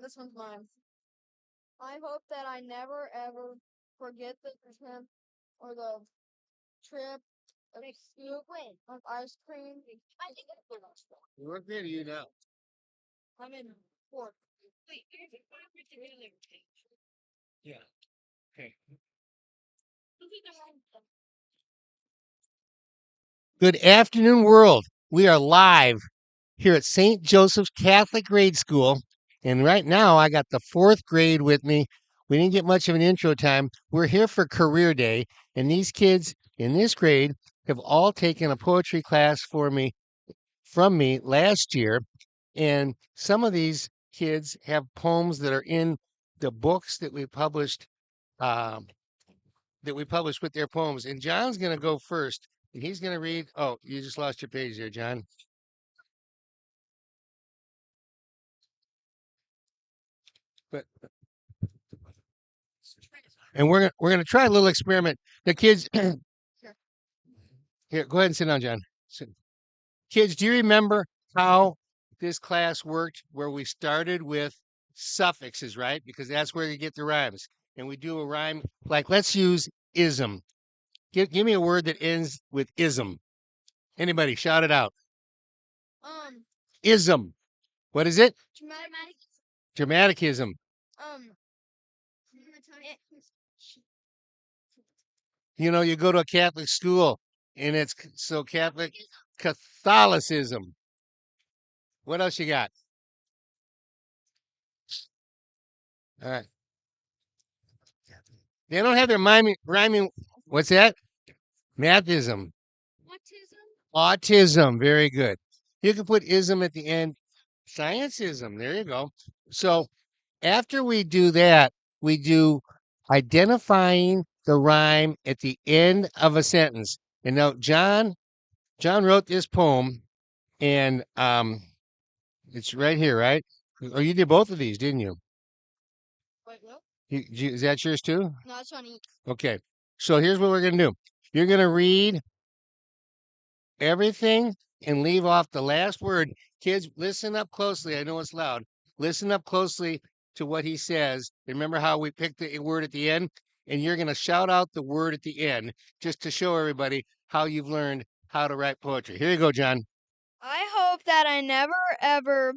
This one's mine. I hope that I never ever forget the trip or the trip of scoop of ice cream. I think it's What grade are you now? I'm in fourth. Yeah. Okay. Good afternoon, world. We are live here at St. Joseph's Catholic Grade School. And right now, I got the fourth grade with me. We didn't get much of an intro time. We're here for Career Day. And these kids in this grade have all taken a poetry class from me last year. And some of these kids have poems that are in the books um, that we published with their poems. And John's going to go first, and he's going to read. Oh, you just lost your page there, John. But and we're gonna try a little experiment. The kids, here, go ahead and sit down, John. Kids, do you remember how this class worked? Where we started with suffixes, right? Because that's where you get the rhymes. And we do a rhyme like let's use ism. Give me a word that ends with ism. Anybody, shout it out. Um, Ism. What is it? dramatic. Dramaticism. Um, You go to a Catholic school and it's so Catholic. Catholicism. What else you got? All right. They don't have their rhyming. What's that? Mathism. Autism. Very good. You can put ism at the end. Scienceism. There you go. So after we do that, we do identifying the rhyme at the end of a sentence. And now John wrote this poem, and it's right here, right? Oh, you did both of these, didn't you? wait, no, Is that yours too? no, it's on each. Okay. So here's what we're gonna do. You're gonna read everything and leave off the last word. Kids, listen up closely. I know it's loud. Listen up closely to what he says. Remember how we picked the word at the end? And you're gonna shout out the word at the end just to show everybody how you've learned how to write poetry. Here you go, John. I hope that I never ever,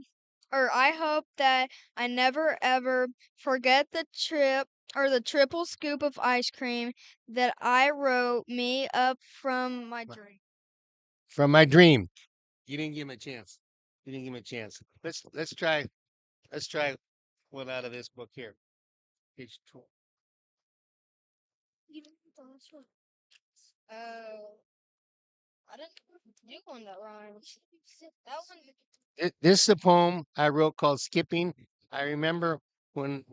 or I hope that I never ever forget the trip or the triple scoop of ice cream that I wrote me up from my dream. From my dream. You didn't give him a chance. You didn't give him a chance. Let's try one out of this book here. Page 12. Oh, I didn't do one that rhymes. That one. This is a poem I wrote called Skipping. I remember when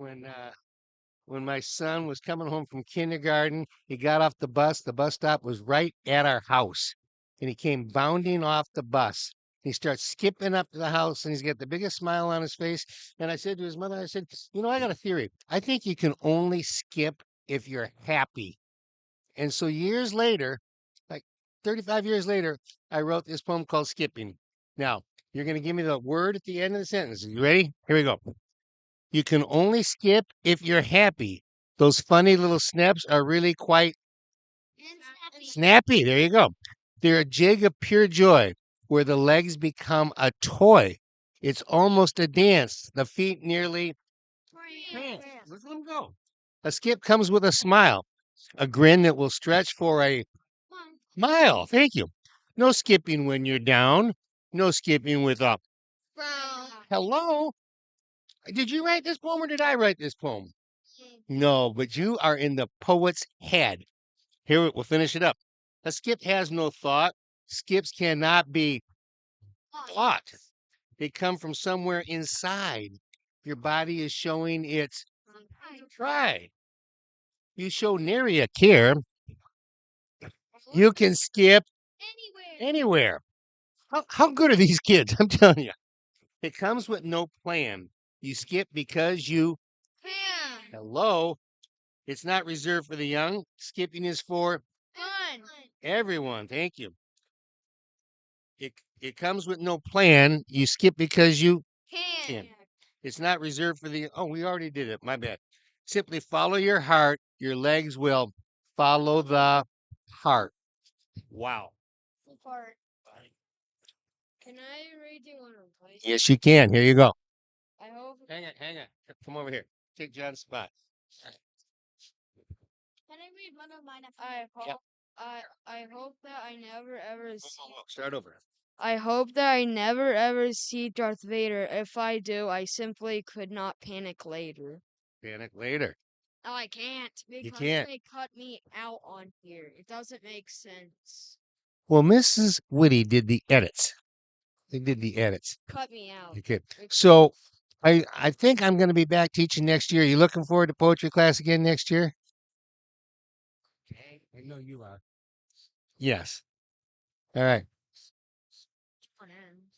my son was coming home from kindergarten, he got off the bus. The bus stop was right at our house. And he came bounding off the bus. He starts skipping up to the house and he's got the biggest smile on his face. And I said to his mother, I said, I got a theory. I think you can only skip if you're happy. And so years later, like 35 years later, I wrote this poem called Skipping. Now, you're going to give me the word at the end of the sentence. You ready? Here we go. You can only skip if you're happy. Those funny little snaps are really quite snappy. There you go. They're a jig of pure joy where the legs become a toy. It's almost a dance. The feet nearly dance. Let them go. A skip comes with a smile, a grin that will stretch for a mile. Thank you. No skipping when you're down. No skipping with a hello. Did you write this poem or did I write this poem? No, but you are in the poet's head. Here, we'll finish it up. A skip has no thought. Skips cannot be thought. They come from somewhere inside. Your body is showing its try. You show nary a care. You can skip anywhere. How good are these kids? I'm telling you. It comes with no plan. You skip because you hello. It's not reserved for the young. Skipping is for everyone. Thank you. It comes with no plan. You skip because you can. It's not reserved for the, oh, we already did it. My bad. Simply follow your heart. Your legs will follow the heart. Wow. Fart. Can I read you one of mine? Yes, you can. Here you go. I hope. Hang on, hang on. Come over here. Take John's spot. Can I read one of mine? I hope. Yep. I hope that I never ever see. Start over. I hope that I never ever see Darth Vader. If I do, I simply could not panic later. Panic later. Oh, I can't because can't. they cut me out on here. It doesn't make sense. Well, Mrs. Whitty did the edits. They did the edits. Cut me out. Okay. So I think I'm going to be back teaching next year. You looking forward to poetry class again next year? I know you are. Yes. All right.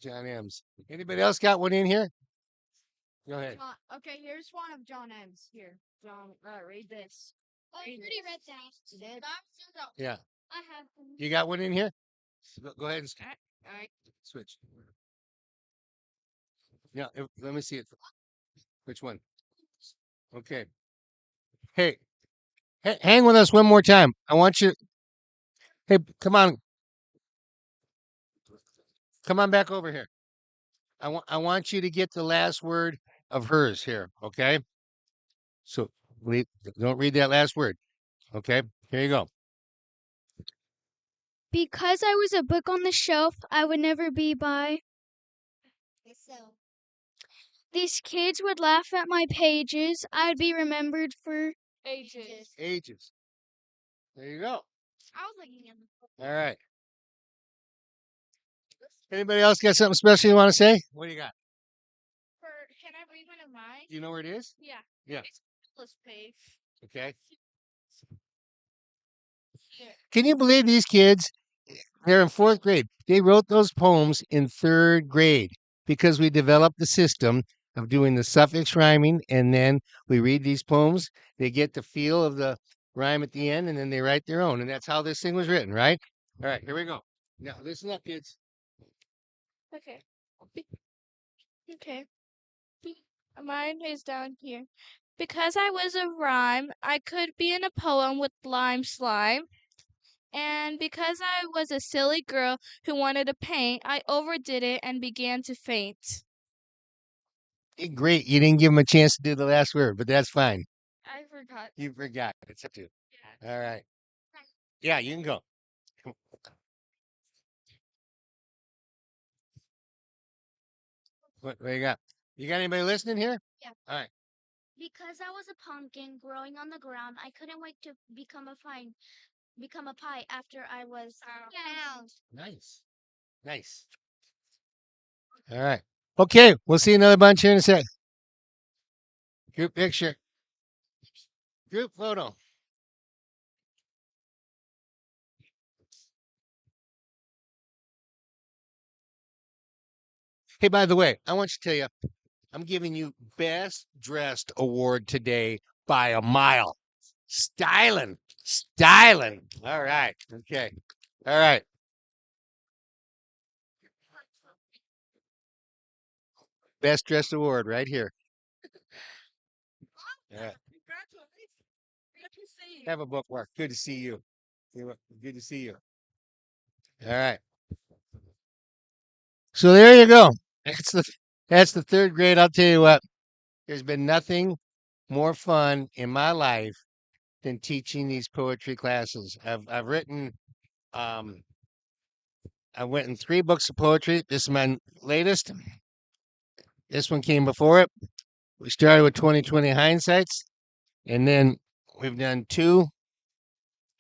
John M's. Anybody else got one in here? Go ahead. Okay, here's one of John M's. Here, John, read this. Oh, you already read that. You did? Yeah. I have. You got one in here? Go ahead and All right. switch. Yeah, let me see it. Which one? Okay. Hey, hang with us one more time. I want you. Hey, come on. Come on back over here. I want you to get the last word of hers here, okay? So don't read that last word. Okay? Here you go. Because I was a book on the shelf, I would never be by. So. These kids would laugh at my pages. I'd be remembered for Ages. Ages. There you go. I was looking at the. All right. Anybody else got something special you want to say? What do you got? Can I read one of mine? Do you know where it is? Yeah. Yeah. It's this page. Okay. Can you believe these kids? They're in fourth grade. They wrote those poems in third grade because we developed the system of doing the suffix rhyming, and then we read these poems. They get the feel of the rhyme at the end, and then they write their own. And that's how this thing was written, right? All right, here we go. Now, listen up, kids. Okay. Okay. Mine is down here. Because I was a rhyme, I could be in a poem with lime slime. And because I was a silly girl who wanted to paint, I overdid it and began to faint. Great. You didn't give them a chance to do the last word, but that's fine. I forgot. You forgot. It's up to you. Yeah. All right. Yeah, you can go. What you got? You got anybody listening here? Yeah. All right. Because I was a pumpkin growing on the ground, I couldn't wait to become a pie after I was found. Nice. Nice. All right. Okay. We'll see another bunch here in a sec. Group picture. Group photo. Hey, by the way, I want to tell you, I'm giving you Best Dressed Award today by a mile. Styling. Styling. All right. Okay. All right. Best Dressed Award right here. Yeah. Have a bookmark. Good to see you. Good to see you. All right. So there you go. That's the third grade. I'll tell you what. There's been nothing more fun in my life than teaching these poetry classes. I've written I went in 3 books of poetry. This is my latest. This one came before it. We started with 2020 hindsights, and then we've done 2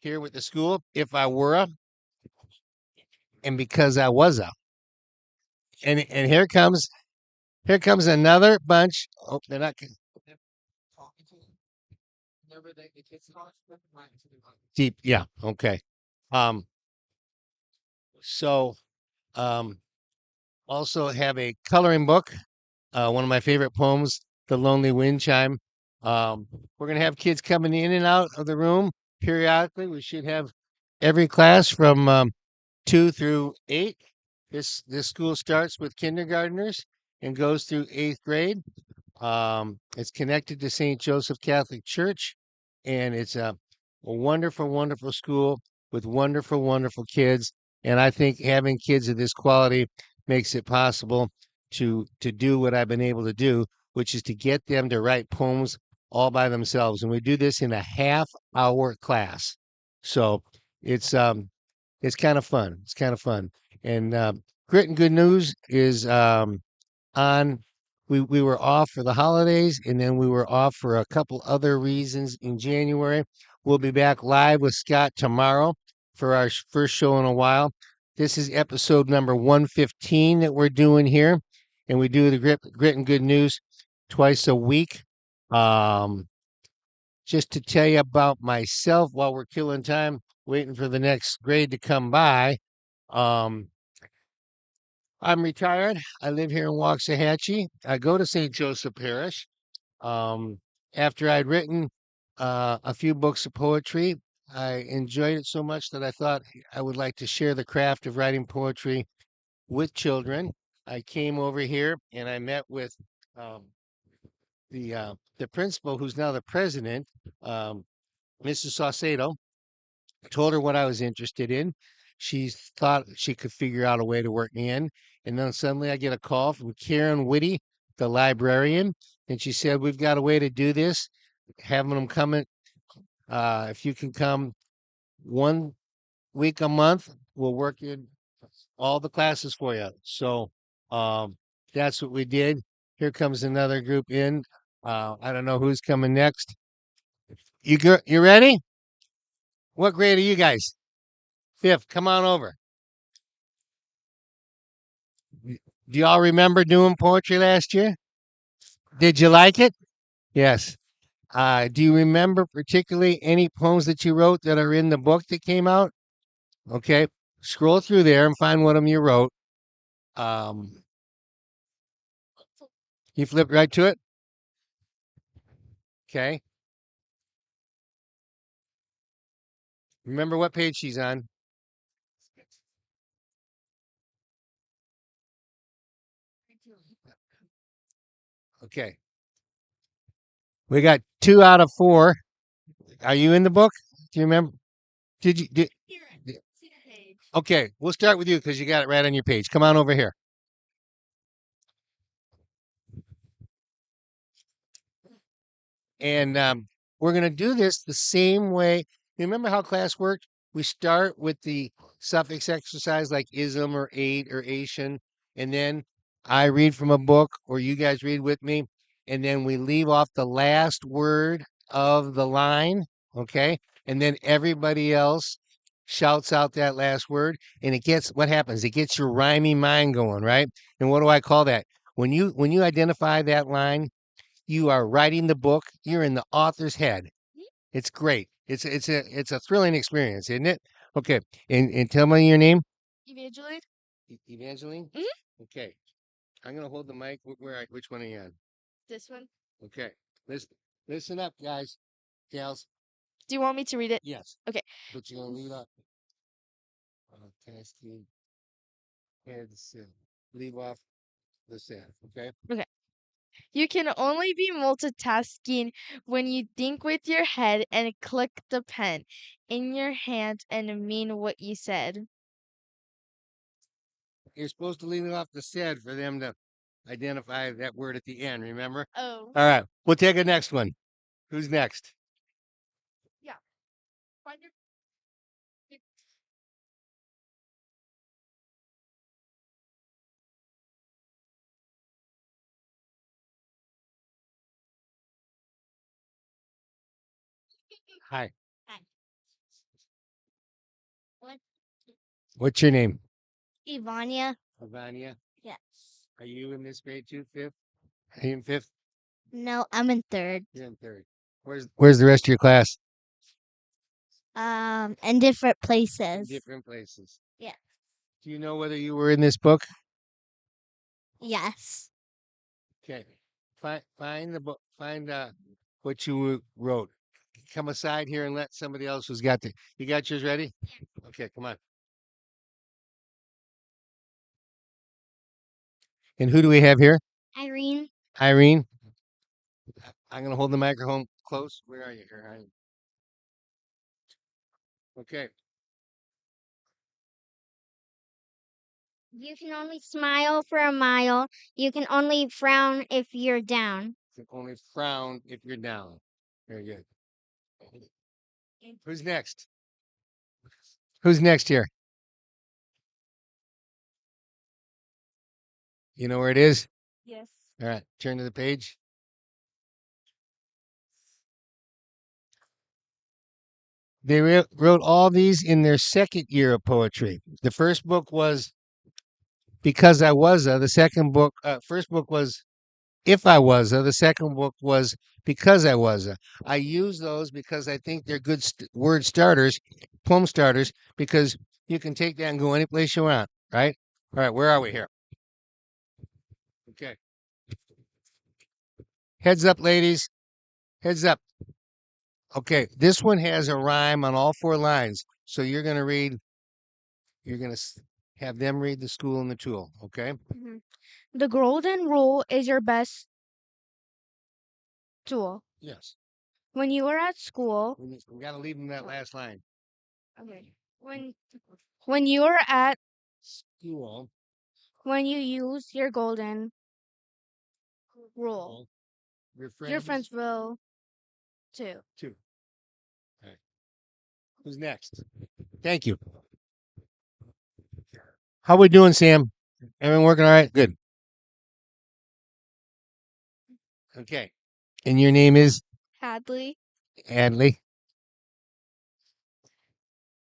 here with the school. If I were a, and because I was a, and here comes another bunch. Oh, they're not deep. Yeah. Okay. So, also have a coloring book. One of my favorite poems, "The Lonely Wind Chime." We're gonna have kids coming in and out of the room periodically. We should have every class from 2 through 8. This school starts with kindergartners and goes through 8th grade. It's connected to St. Joseph Catholic Church, and it's a wonderful, wonderful school with wonderful, wonderful kids. And I think having kids of this quality makes it possible to do what I've been able to do, which is to get them to write poems all by themselves. And we do this in a half-hour class. So it's kind of fun. It's kind of fun. And Grit and Good News is on. We were off for the holidays, and then we were off for a couple other reasons in January. We'll be back live with Scott tomorrow for our first show in a while. This is episode number 115 that we're doing here, and we do the Grit and Good News twice a week. Just to tell you about myself while we're killing time, waiting for the next grade to come by. Um, I'm retired. I live here in Waxahachie. I go to St. Joseph Parish. Um, After I'd written a few books of poetry, I enjoyed it so much that I thought I would like to share the craft of writing poetry with children. I came over here and I met with um, the principal, who's now the president, Mrs. Saucedo. Told her what I was interested in. She thought she could figure out a way to work me in. And then suddenly I get a call from Karen Whitty, the librarian, and she said, "We've got a way to do this. Having them come in, if you can come 1 week a month, we'll work in all the classes for you." So that's what we did. Here comes another group in. I don't know who's coming next. You ready? What grade are you guys? Fifth. Come on over. Do y'all remember doing poetry last year? Did you like it? Yes. Do you remember particularly any poems that you wrote that are in the book that came out? Okay. Scroll through there and find one of them you wrote. Um, you flip right to it. Okay. Remember what page she's on. Okay. We got 2 out of 4. Are you in the book? Do you remember? Did okay, we'll start with you because you got it right on your page. Come on over here. And we're going to do this the same way. You remember how class worked? We start with the suffix exercise like ism or ate or Asian, and then I read from a book or you guys read with me, and then we leave off the last word of the line, okay? And then everybody else shouts out that last word, and it gets what happens? It gets your rhyming mind going, right? And what do I call that? When you identify that line, you are writing the book. You're in the author's head. It's great. It's a thrilling experience, isn't it? Okay. And tell me your name. Evangeline? Evangeline? Mhm. Okay. I'm gonna hold the mic. Which one are you on? This one. Okay. Listen listen up, guys. Gals. Do you want me to read it? Yes. Okay. But you're gonna leave up tasking heads leave off the set. Okay. Okay. You can only be multitasking when you think with your head and click the pen in your hand and mean what you said. You're supposed to leave it off the said for them to identify that word at the end, remember? Oh. All right. We'll take a next one. Who's next? Yeah. Find your Hi. Hi. What? What's your name? Ivania? Ivania. Yes. Are you in this grade too? Fifth? Are you in fifth? No, I'm in third. You're in third. Where's the rest of your class? In different In places. different places. Yeah. Do you know whether you were in this book? Yes. Okay. Find the book. Find what you wrote. Come aside here and let somebody else who's got you got yours ready? Okay, come on. And who do we have here? Irene? Irene. I'm gonna hold the microphone close. Where are you here? Okay. You can only smile for a mile. You can only frown if you're down. You can only frown if you're down. Very good. Who's next? Who's next here? You know where it is? Yes. All right, turn to the page. They wrote all these in their second year of poetry. The first book was Because I Was a. The first book was If I Was a. The second book was Because I Was a. I use those because I think they're good word starters, poem starters, because you can take that and go any place you want, right? All right, where are we here? Okay. Heads up, ladies. Heads up. Okay, this one has a rhyme on all 4 lines. So you're going to have them read the school and the tool, okay? The golden rule is your best tool. Yes. When you are at school, We got to leave them that last line. okay. When you are at School. when you use your golden rule, your friends will too. Two. All right. Who's next? Thank you. How we doing, Sam? Everyone working all right? Good. Okay. And your name is Hadley. Adley.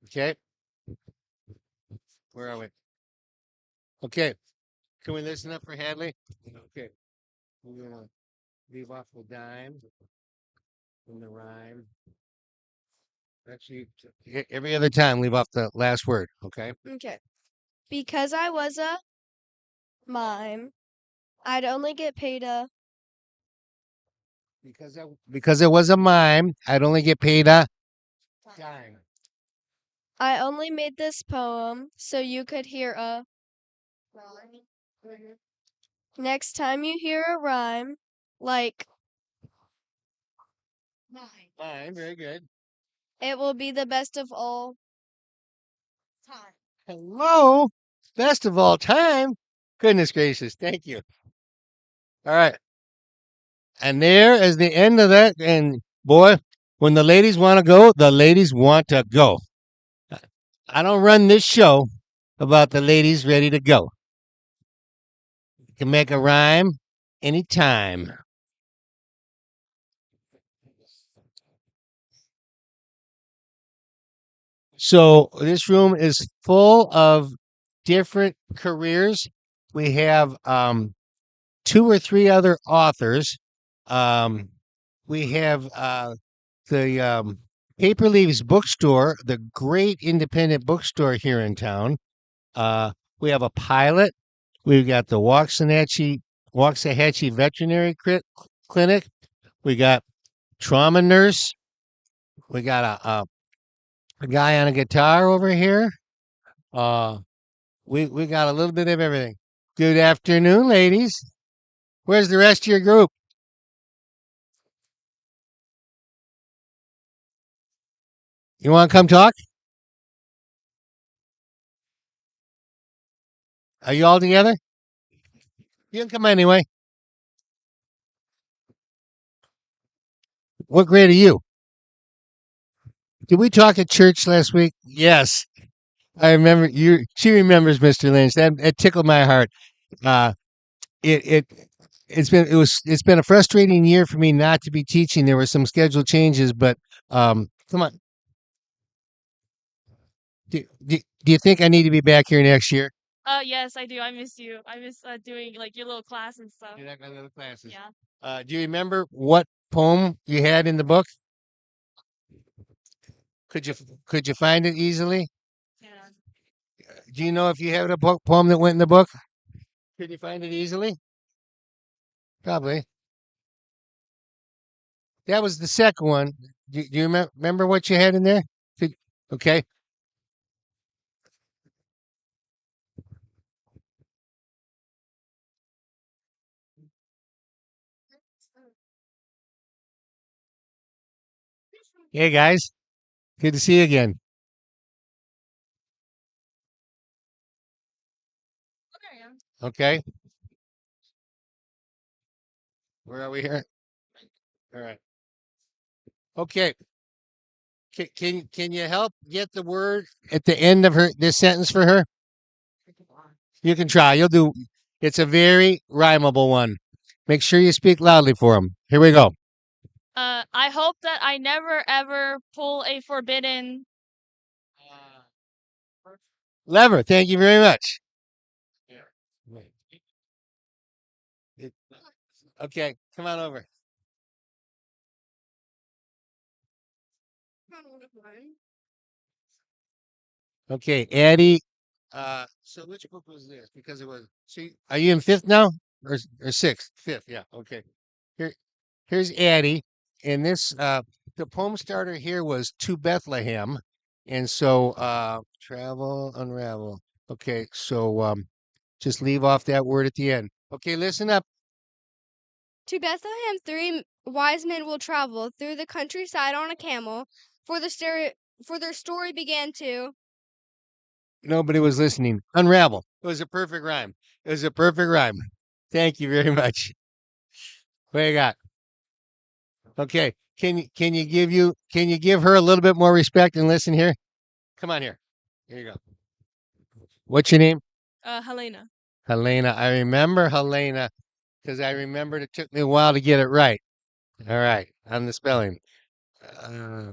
Okay. Where are we? Okay. Can we listen up for Hadley? Okay. We're gonna leave off the dime and the rhyme. Actually, every other time, leave off the last word. Okay. Okay. Because I was a mime, I'd only get paid a. Because it was a mime, I'd only get paid a dime. I only made this poem so you could hear a. Next time you hear a rhyme, like Mime, very good. it will be the best of all time. Hello, best of all time. Goodness gracious, thank you. All right, and there is the end of that. And boy, when the ladies want to go, the ladies want to go. I don't run this show about the ladies ready to go. You can make a rhyme anytime. So this room is full of different careers. We have 2 or 3 other authors. We have the Paper Leaves Bookstore, the great independent bookstore here in town. We have a pilot. We've got the Waxahachie Veterinary Clinic. We got trauma nurse. We got a guy on a guitar over here. We got a little bit of everything. Good afternoon, ladies. Where's the rest of your group? You want to come talk? Are you all together? You can come anyway. What grade are you? Did we talk at church last week? Yes. I remember you. She remembers Mr. Lynch. That tickled my heart. Uh, it it it's been a frustrating year for me not to be teaching. There were some schedule changes, but come on. Do you think I need to be back here next year? Yes, I do. I miss you. I miss doing like your little class and stuff. You like my little classes? Yeah. Do you remember what poem you had in the book? Could you find it easily? Yeah. Do you know if you have a book poem that went in the book? Could you find it easily? Probably. That was the second one. Do you remember what you had in there? Okay. Hey guys, good to see you again. Okay, where are we here? All right. Okay. Can you help get the word at the end of her this sentence for her? You can try. You'll do. It's a very rhymable one. Make sure you speak loudly for them. Here we go. I hope that I never ever pull a forbidden. Lever. Thank you very much. Okay, come on over. Okay, Addie. So which book was this? Because it was. See, are you in fifth now, or sixth? Fifth. Yeah. Okay. Here, here's Addie, and this. The poem starter here was to Bethlehem, and so travel, unravel. Okay, so just leave off that word at the end. Okay, listen up. To Bethlehem, three wise men will travel through the countryside on a camel, for their story began to. Nobody was listening. Unravel. It was a perfect rhyme. It was a perfect rhyme. Thank you very much. What you got? Okay. Can you give her a little bit more respect and listen here? Come on here. Here you go. What's your name? Helena. Helena. I remember Helena because I remembered it took me a while to get it right. All right. On the spelling. Uh,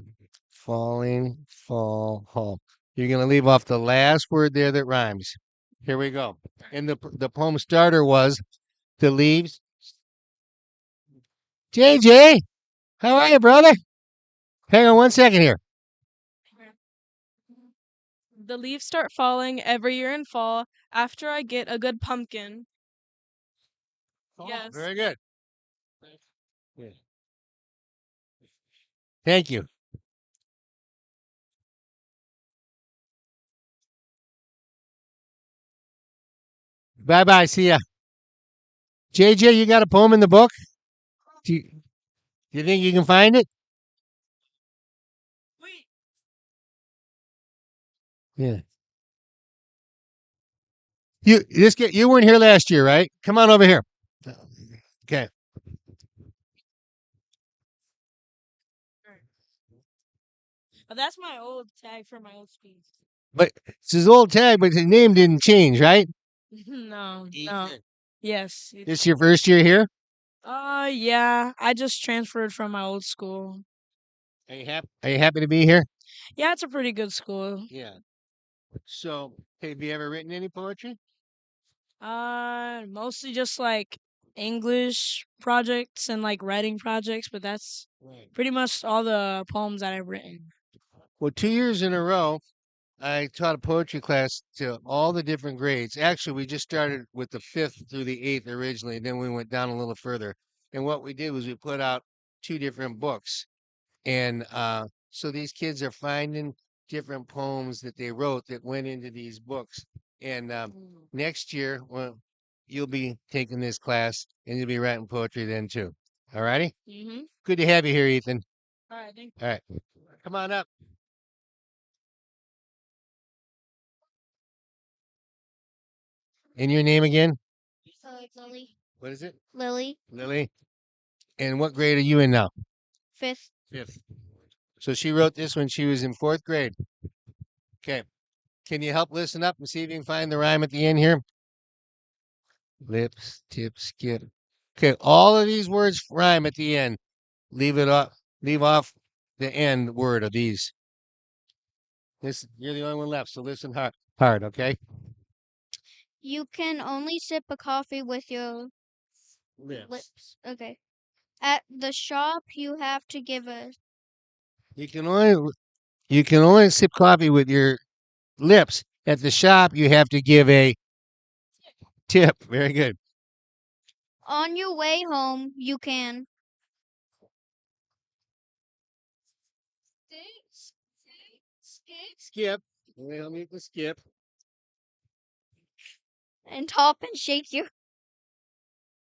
falling, fall, home. You're gonna leave off the last word there that rhymes. Here we go. And the poem starter was the leaves. JJ, how are you, brother? Hang on 1 second here. The leaves start falling every year in fall after I get a good pumpkin. Yes. Very good. Yeah. Thank you. Bye bye. See ya. JJ, you got a poem in the book? Do you think you can find it? Wait. Yeah. You weren't here last year, right? Come on over here. Okay. That's my old tag for my old speed. But it's his old tag, but his name didn't change, right? No, no. Ethan. Yes. This your first year here? Yeah. I just transferred from my old school. Are you happy to be here? Yeah, it's a pretty good school. Yeah. So, hey, have you ever written any poetry? Mostly just like English projects and like writing projects, but that's Right. pretty much all the poems that I've written. Well, 2 years in a row, I taught a poetry class to all the different grades. Actually, we just started with the fifth through the eighth originally, and then we went down a little further. And what we did was we put out two different books. And so these kids are finding different poems that they wrote that went into these books. And next year, well, you'll be taking this class and you'll be writing poetry then too. All righty? Mm-hmm. Good to have you here, Ethan. All right, thank All right. Come on up. And your name again? Lily. What is it? Lily. Lily. And what grade are you in now? Fifth. Fifth. So she wrote this when she was in fourth grade. Okay. Can you help listen up and see if you can find the rhyme at the end here? Lips, tip, skip. Okay, all of these words rhyme at the end. Leave it off. Leave off the end word of these. This you're the only one left, so listen hard, okay? You can only sip a coffee with your lips. Okay. At the shop, you have to give a. You can only sip coffee with your lips. At the shop, you have to give a tip. Very good. On your way home, you can. Skip. Well, me to skip. And top and shake your.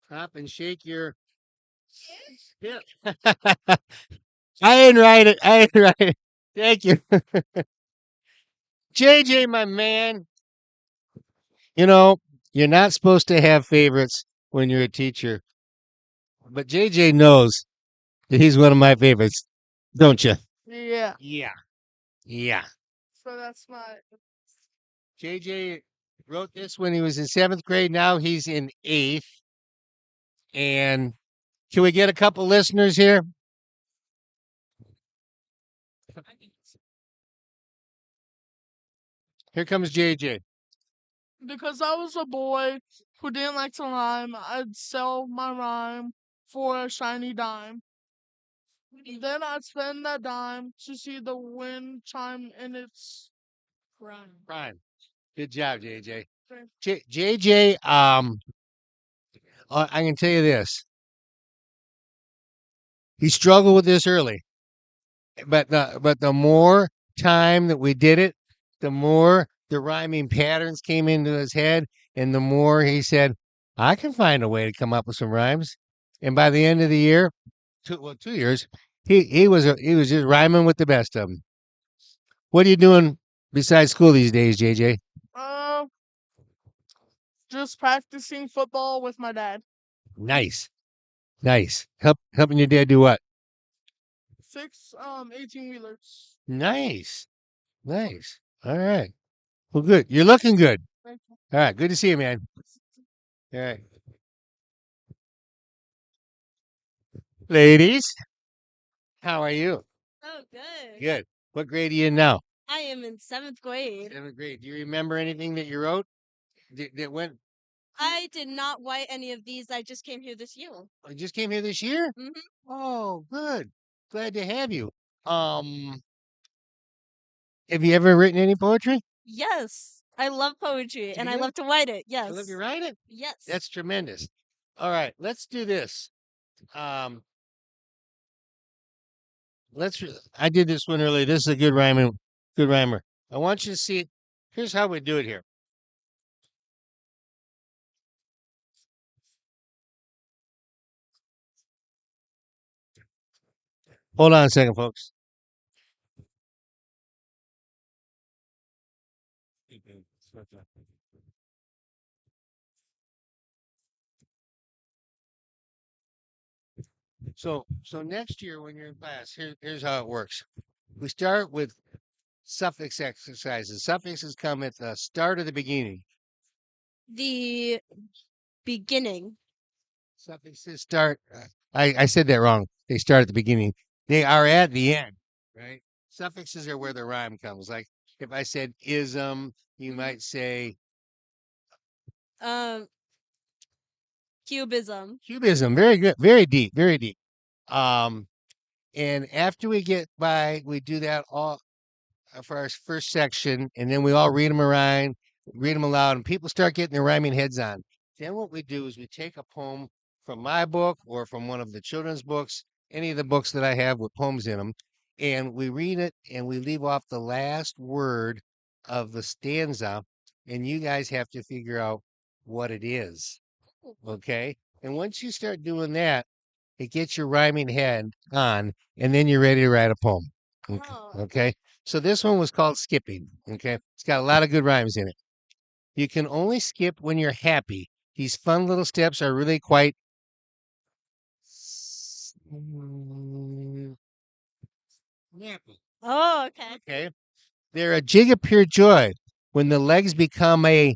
Hop and shake your hip. I didn't write it. I didn't write it. Thank you. JJ, my man. You know, you're not supposed to have favorites when you're a teacher, but JJ knows that he's one of my favorites, don't you? Yeah. Yeah. Yeah. So that's my. JJ wrote this when he was in 7th grade. Now he's in 8th. And can we get a couple listeners here? Here comes JJ. Because I was a boy who didn't like to rhyme, I'd sell my rhyme for a shiny dime. Then I'd spend that dime to see the wind chime in its prime. Prime. Good job, JJ. Okay. JJ, I can tell you this. He struggled with this early. But the more time that we did it, the more the rhyming patterns came into his head, and the more he said, "I can find a way to come up with some rhymes." And by the end of the year, 2 years, he was just rhyming with the best of them. What are you doing besides school these days, JJ? Uh, just practicing football with my dad. Nice, nice. Helping your dad do what? 6 18-wheelers. Nice, nice. All right. Well, good. You're looking good. Thank you. All right. Good to see you, man. All right. Ladies, how are you? Oh, good. Good. What grade are you in now? I am in 7th grade. 7th grade. Do you remember anything that you wrote that went? I did not write any of these. I just came here this year. You just came here this year? Mhm. Oh, good. Glad to have you. Have you ever written any poetry? Yes, I love poetry and I you? love to write it. You Yes. love to write it? Yes. That's tremendous. All right, let's do this. I did this one earlier. This is a good rhymer. I want you to see. Here's how we do it here. Hold on a second, folks. So next year when you're in class, here's how it works. We start with suffix exercises. Suffixes come at the start of the beginning. The beginning. Suffixes start. I said that wrong. They start at the beginning. They are at the end, right? Suffixes are where the rhyme comes. Like if I said ism, you might say Um, cubism. cubism. Very good. Very deep. Very deep. And after we get by, we do that all for our first section, and then we all read them around, read them aloud, and people start getting their rhyming heads on. Then what we do is we take a poem from my book or from one of the children's books, any of the books that I have with poems in them, and we read it and we leave off the last word of the stanza, and you guys have to figure out what it is. Okay? And once you start doing that, it gets your rhyming head on, and then you're ready to write a poem. Okay. Oh. Okay. So this one was called Skipping. Okay. It's got a lot of good rhymes in it. You can only skip when you're happy. These fun little steps are really quite snappy. Oh, okay. Okay. They're a jig of pure joy when the legs become a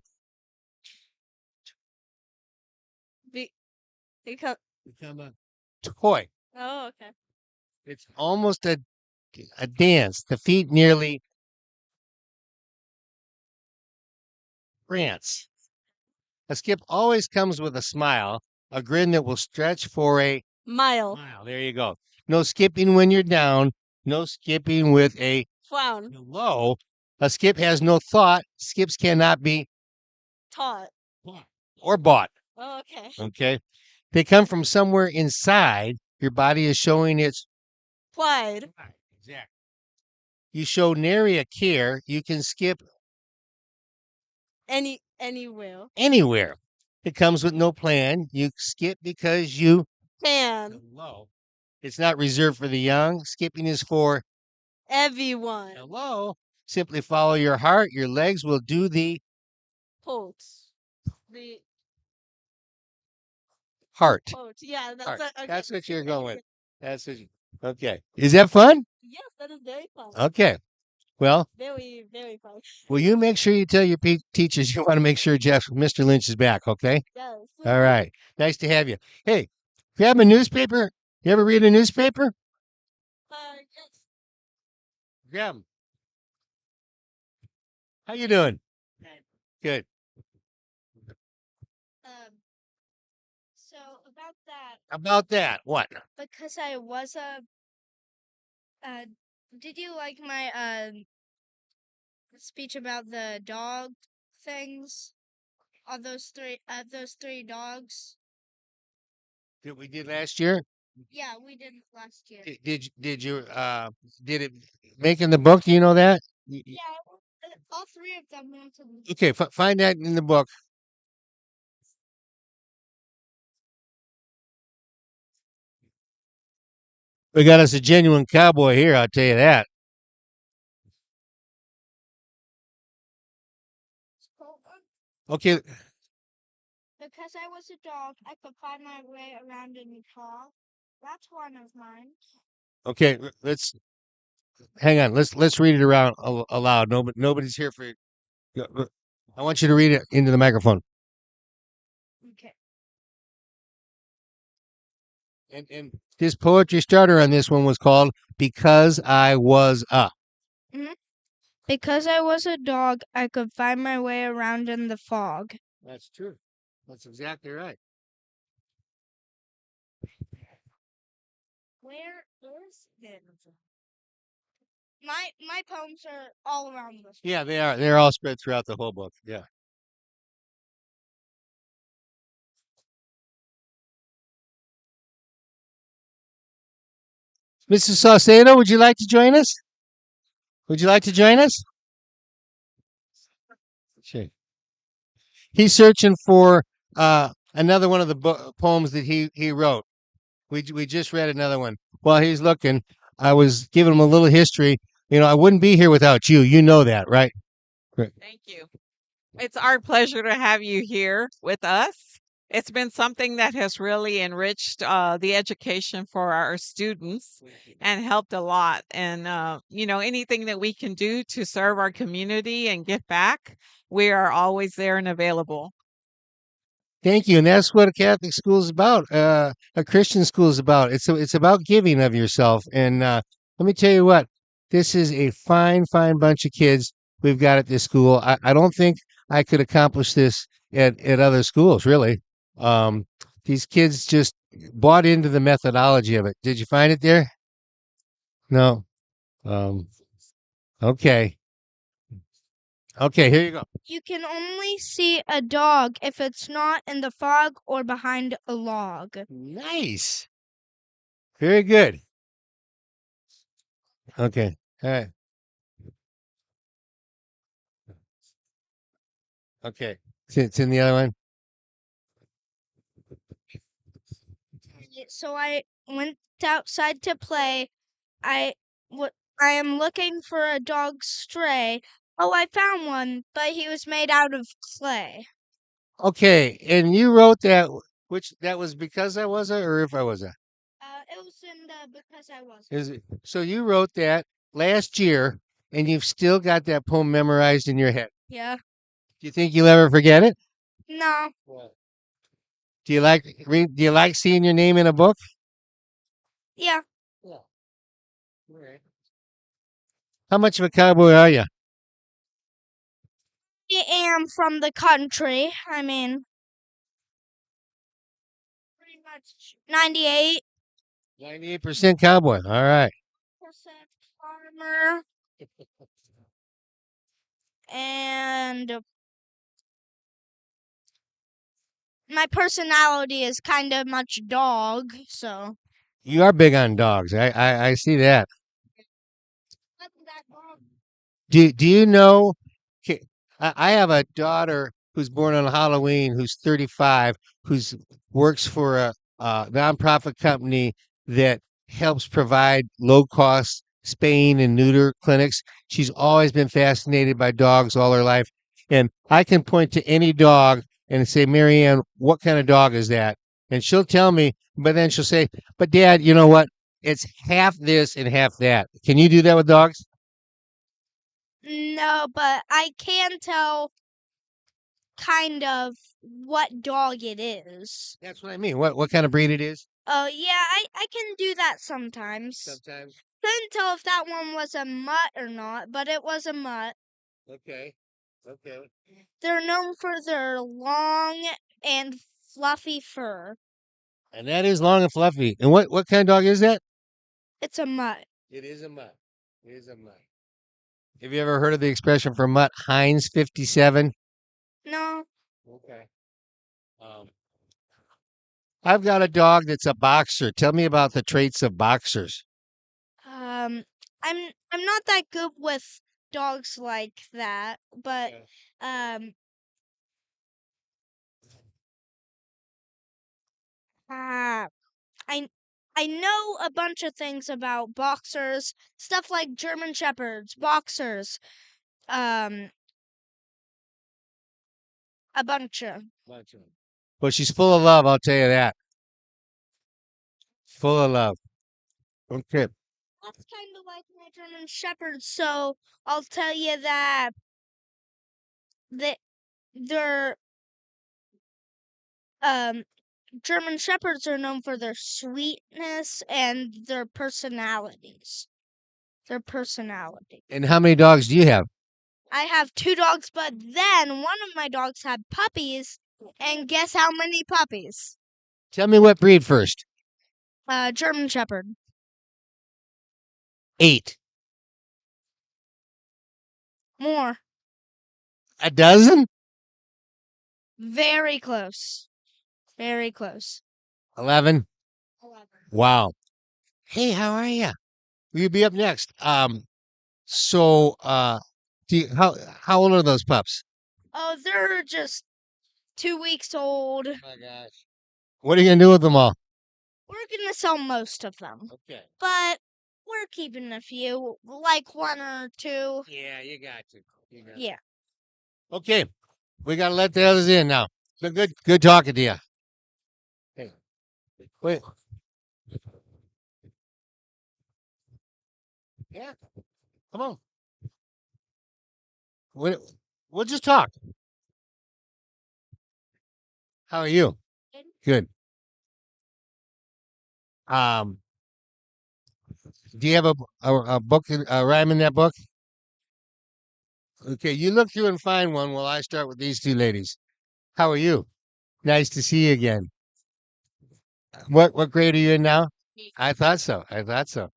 Because. become a toy. Oh, okay. It's almost a dance. The feet nearly prance. A skip always comes with a smile, a grin that will stretch for a Mile. mile. There you go. No skipping when you're down. No skipping with a Frown. low. A skip has no thought. Skips cannot be Taught. or bought. Oh, okay. Okay. They come from somewhere inside. Your body is showing its Pride. exactly. You show nary a care. You can skip Anywhere. anywhere. It comes with no plan. You skip because you Can. low. It's not reserved for the young. Skipping is for Everyone. hello. Simply follow your heart. Your legs will do the Pulse. The heart. pulse. Yeah, that's Heart. a, okay. That's what you're going with. That's what you, okay. Is that fun? Yes, that is very fun. Okay. Well, Very, very fun. will you make sure you tell your teachers you want to make sure Mr. Lynch is back, okay? Yes. All right. Nice to have you. Hey, grab a newspaper. You ever read a newspaper? Yes. Grab 'em. How you doing? Good. So about that, About that, what? because I was did you like my speech about the dog things? Of those three dogs? That we did last year? Yeah, we did it last year. Did it make in the book? Do you know that? Yeah, all three of them went to the. Okay, find that in the book. We got us a genuine cowboy here, I'll tell you that. Okay, Because I was a dog, I could find my way around in the fog. That's one of mine. okay, let's hang on. Let's read it around aloud. Nobody's here for I want you to read it into the microphone. Okay. And his poetry starter on this one was called Because I Was a. Because I was a dog, I could find my way around in the fog. That's true. That's exactly right. Where is it? My poems are all around this. Yeah, they are. They're all spread throughout the whole book. Yeah. Mrs. Saucedo, would you like to join us? Would you like to join us? Sure. He's searching for another one of the poems that he wrote. We just read another one. While he's looking, I was giving him a little history. You know, I wouldn't be here without you. You know that, right? Thank you. It's our pleasure to have you here with us. It's been something that has really enriched the education for our students and helped a lot. And, anything that we can do to serve our community and give back, we are always there and available. Thank you, and that's what a Catholic school is about. A Christian school is about. It's about giving of yourself. And let me tell you what, this is a fine bunch of kids we've got at this school. I don't think I could accomplish this at other schools, really. These kids just bought into the methodology of it. Did you find it there? No. Okay. Okay, here you go. You can only see a dog if it's not in the fog or behind a log. Nice. Very good. Okay. All right. Okay. It's in the other one. So I went outside to play. I am looking for a dog stray. Oh, I found one, but he was made out of clay. Okay, and you wrote that, which that was Because I Was a, or If I Was a? It was in the Because I Was. Is it? So you wrote that last year, and you've still got that poem memorized in your head. Yeah. Do you think you'll ever forget it? No. Do you like Do you like seeing your name in a book? Yeah. How much of a cowboy are you? I am from the country. I mean, pretty much 98% 98% cowboy. All right. farmer. And my personality is kind of much dog, so. You are big on dogs. I see that. Do you know? I have a daughter who's born on Halloween, who's 35, who's works for a nonprofit company that helps provide low-cost spaying and neuter clinics. She's always been fascinated by dogs all her life. And I can point to any dog and say, Marianne, what kind of dog is that? And she'll tell me, but then she'll say, but Dad, you know what? It's half this and half that. Can you do that with dogs? No, but I can tell kind of what dog it is. That's what I mean. What kind of breed it is? Oh, yeah, I can do that sometimes. Sometimes. Couldn't tell if that one was a mutt or not, but it was a mutt. Okay. Okay. They're known for their long and fluffy fur. And that is long and fluffy. And what kind of dog is that? It's a mutt. It is a mutt. It is a mutt. Have you ever heard of the expression for mutt, Heinz 57? No, Okay. I've got a dog that's a boxer. Tell me about the traits of boxers. I'm not that good with dogs like that, but uh, I know a bunch of things about boxers, stuff like German shepherds, boxers, a bunch of. Well, she's full of love, I'll tell you that. Full of love. Okay. That's kind of like my German shepherd, so I'll tell you that they're German shepherds are known for their sweetness and their personalities. Their personality. And how many dogs do you have? I have 2 dogs, but then one of my dogs had puppies, and guess how many puppies? Tell me what breed first. German shepherd. 8. More. A dozen? Very close. Very close. 11. 11. Wow. Hey, how are you? Will you be up next? So, how old are those pups? Oh, they're just 2 weeks old. Oh my gosh. What are you gonna do with them all? We're gonna sell most of them, Okay. but we're keeping a few, like 1 or 2. Yeah, you got to. Yeah. Okay. We gotta let the others in now. So good talking to you. Hey. Wait. Yeah. Come on. We'll just talk. How are you? Good. Do you have a book, a rhyme in that book? Okay, you look through and find one while I start with these 2 ladies. How are you? Nice to see you again. What grade are you in now? I thought so. I thought so.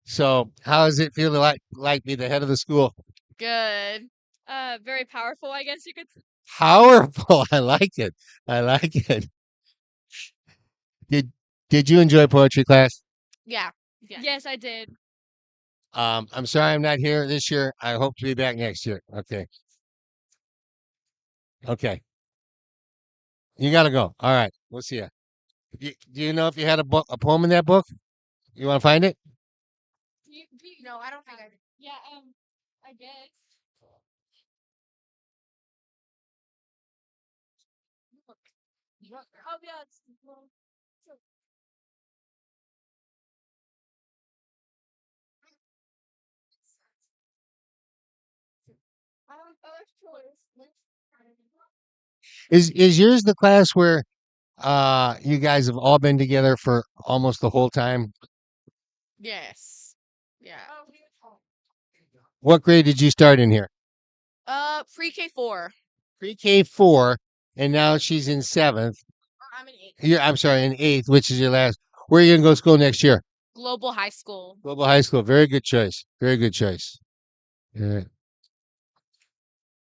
So, how does it feel to like be the head of the school? Good. Very powerful, I guess you could say. Powerful. I like it. I like it. Did you enjoy poetry class? Yeah. Yes, I did. I'm sorry I'm not here this year. I hope to be back next year. Okay. Okay. You gotta go. All right. We'll see you. Do you know if you had a poem in that book? You want to find it? No, I don't think I did. Yeah, I guess. Oh, yeah. Is yours the class where you guys have all been together for almost the whole time? Yes. Yeah. What grade did you start in here? Pre-K 4. Pre-K 4, and now she's in 7th. I'm in 8th. I'm sorry, in 8th, which is your last. Where are you gonna go to school next year? Global High School. Global High School. Very good choice. Very good choice. Yeah.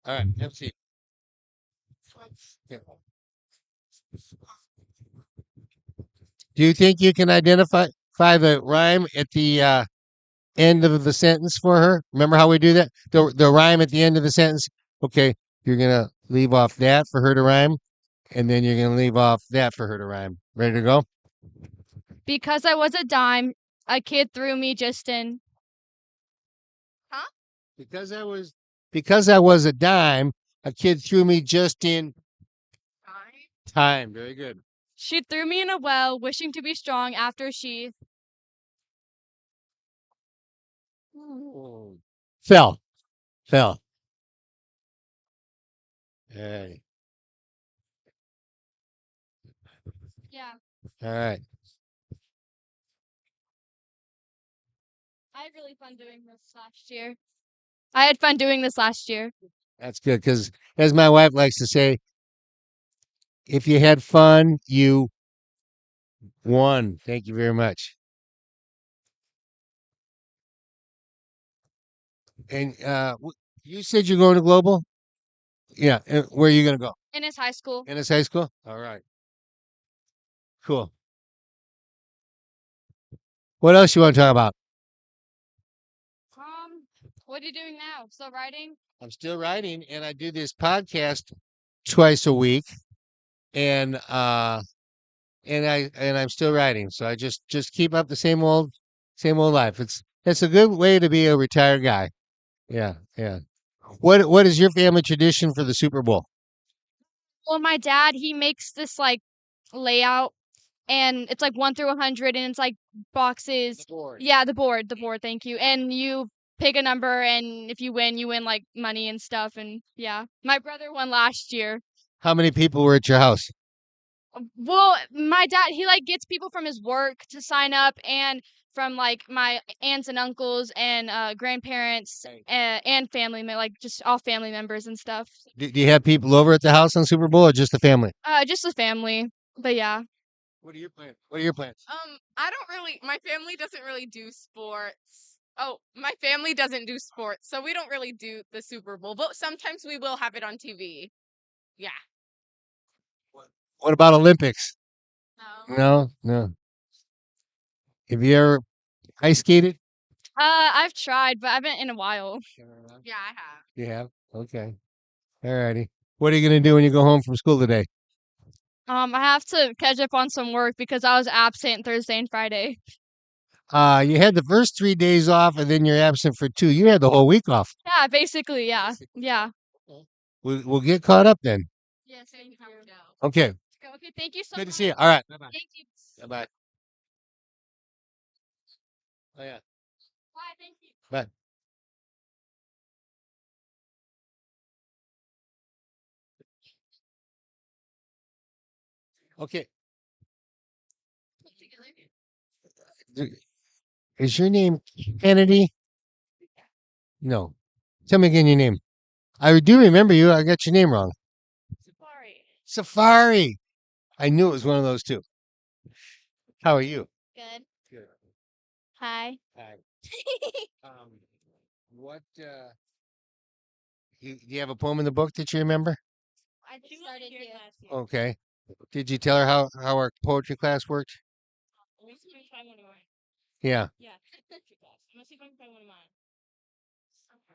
All right, MC. Do you think you can identify the rhyme at the end of the sentence for her? Remember how we do that? The rhyme at the end of the sentence. Okay, you're gonna leave off that for her to rhyme, and then you're gonna leave off that for her to rhyme. Ready to go? Because I was a dime, a kid threw me just in. Because I was a dime, a kid threw me just in time. Very good. She threw me in a well, wishing to be strong after she. Fell. Hey. Yeah, All right. I had really fun doing this last year. I had fun doing this last year. That's good because, as my wife likes to say, if you had fun, you won. Thank you very much. And you said you're going to Global? Yeah. And where are you going to go? In his high school. Ennis High School? All right. Cool. What else you want to talk about? What are you doing now? Still writing? I'm still writing, and I do this podcast twice a week, and I'm still writing. So I just keep up the same old life. It's a good way to be a retired guy. Yeah, yeah. What is your family tradition for the Super Bowl? Well, my dad, he makes this like layout and it's like 1 through 100 and it's like boxes. Board. Yeah, the board, thank you. And you pick a number and if you win like money and stuff and yeah. My brother won last year. How many people were at your house? Well, my dad, he like gets people from his work to sign up and from like my aunts and uncles and grandparents and family, like just all family members and stuff. Do you have people over at the house on Super Bowl or just the family? Just the family. But yeah. What are your plans? What are your plans? I don't really. My family doesn't really do sports. Oh, my family doesn't do sports, so we don't really do the Super Bowl. But sometimes we will have it on TV. Yeah. What about Olympics? No. No. Have you ever ice skated? I've tried, but I haven't in a while. Yeah, I have. You have? Okay. All righty. What are you going to do when you go home from school today? I have to catch up on some work because I was absent Thursday and Friday. You had the first 3 days off, and then you're absent for 2. You had the whole week off. Yeah, basically, yeah. Yeah. We'll get caught up then. Yes, thank you. Okay. Okay, thank you so Good much. to see you. All right. Bye-bye. Thank you. Bye-bye. Oh, yeah. Bye, thank you. Bye. Okay. Is your name Kennedy? No. Tell me again your name. I do remember you. I got your name wrong. Safari. I knew it was one of those two. How are you? Good. Good. Hi. Hi. What do you have a poem in the book that you remember? I just started here. Okay. Did you tell her how our poetry class worked? Yeah.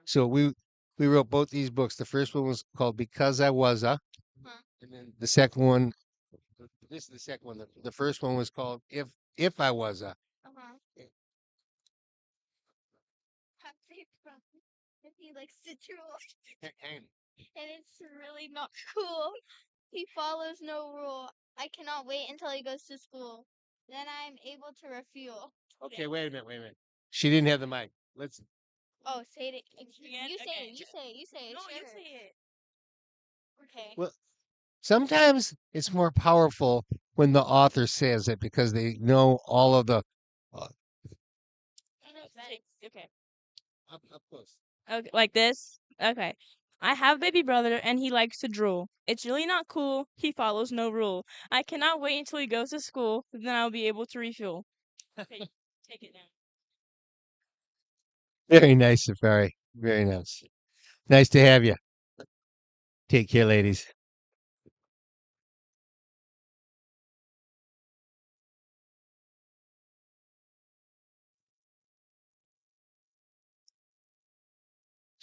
So we wrote both these books. The first one was called Because I Was a, and then the second one. This is the second one. The first one was called If I Was a. He likes to drool, Hang on. and it's really not cool. He follows no rule. I cannot wait until he goes to school. Then I am able to refuel. Okay, wait a minute. She didn't have the mic. Let's. Oh, say it. Again? You say Okay. it. You say it. You say it. No, you sure. say it. Okay. Well, sometimes it's more powerful when the author says it because they know all of the Okay. up close. Okay, like this? Okay. I have a baby brother and he likes to drool. It's really not cool. He follows no rule. I cannot wait until he goes to school. Then I'll be able to refuel. Okay, take it now. Very nice, Safari. Very nice. Nice to have you. Take care, ladies.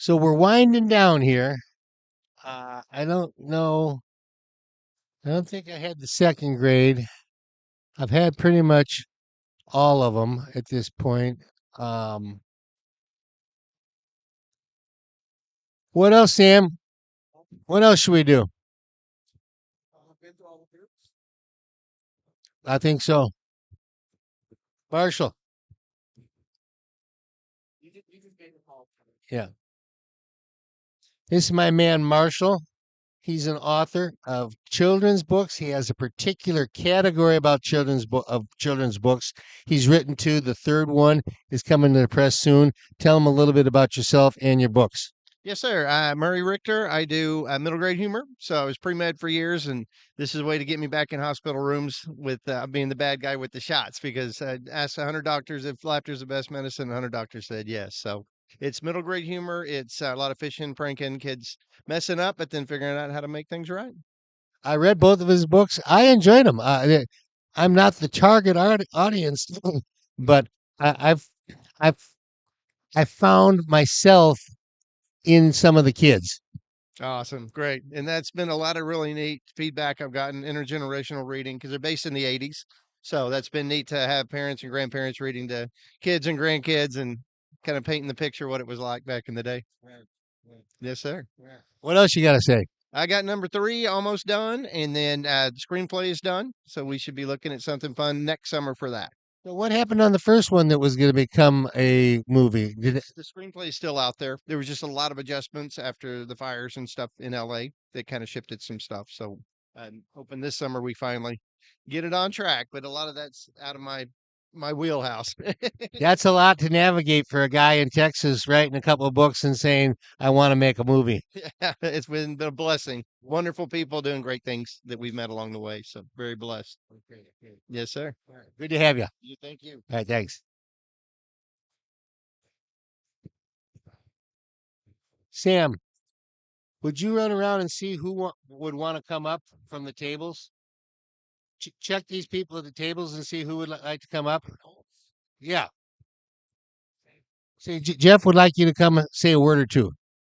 So we're winding down here. I don't know. I don't think I had the second grade. I've had pretty much all of them at this point. Um, what else, Sam? What else should we do? I think so. Marshall. Yeah. This is my man, Marshall. He's an author of children's books. He has a particular category about children's books. He's written two. The third one is coming to the press soon. Tell him a little bit about yourself and your books. Yes, sir. Murray Richter. I do middle grade humor. So I was pre med for years, and this is a way to get me back in hospital rooms with being the bad guy with the shots because I asked 100 doctors if laughter is the best medicine. 100 doctors said yes. So it's middle grade humor. It's a lot of fishing, pranking, kids messing up, but then figuring out how to make things right. I read both of his books. I enjoyed them. I'm not the target audience, but I've I've I found myself in some of the kids. Awesome. Great. And that's been a lot of really neat feedback I've gotten intergenerational reading because they're based in the 80s. So that's been neat to have parents and grandparents reading to kids and grandkids and kind of painting the picture what it was like back in the day. Yes, sir. What else you got to say? I got number 3 almost done, and then the screenplay is done. So we should be looking at something fun next summer for that. So what happened on the first one that was going to become a movie? The screenplay is still out there. There was just a lot of adjustments after the fires and stuff in LA that kind of shifted some stuff. So I'm hoping this summer we finally get it on track. But a lot of that's out of my wheelhouse. That's a lot to navigate for a guy in Texas writing a couple of books and saying, I want to make a movie. Yeah, it's been a blessing. Wonderful people doing great things that we've met along the way. So very blessed. Yes, sir. Good to have you. Thank you. All right, thanks. Sam, would you run around and see who would want to come up from the tables? Check these people at the tables and see who would like to come up. Yeah. Say, Jeff would like you to come and say a word or two.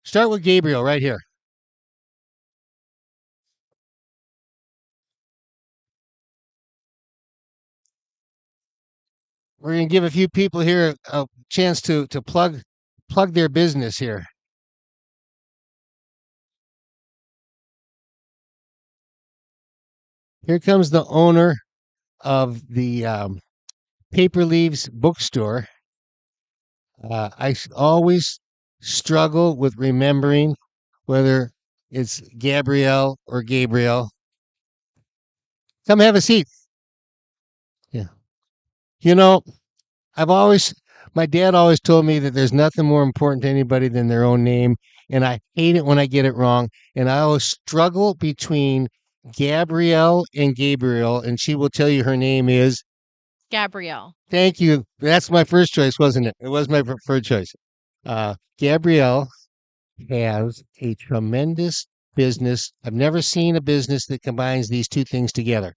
Start with Gabriel right here. We're going to give a few people here a chance to plug their business here. Here comes the owner of the Paper Leaves bookstore. I always struggle with remembering whether it's Gabrielle or Gabriel. Come have a seat. Yeah. You know, my dad always told me that there's nothing more important to anybody than their own name. And I hate it when I get it wrong. And I always struggle between Gabrielle and Gabriel. And she will tell you her name is Gabrielle. Thank you. That's my first choice, wasn't it? It was my preferred choice. Gabrielle has a tremendous business. I've never seen a business that combines these two things together.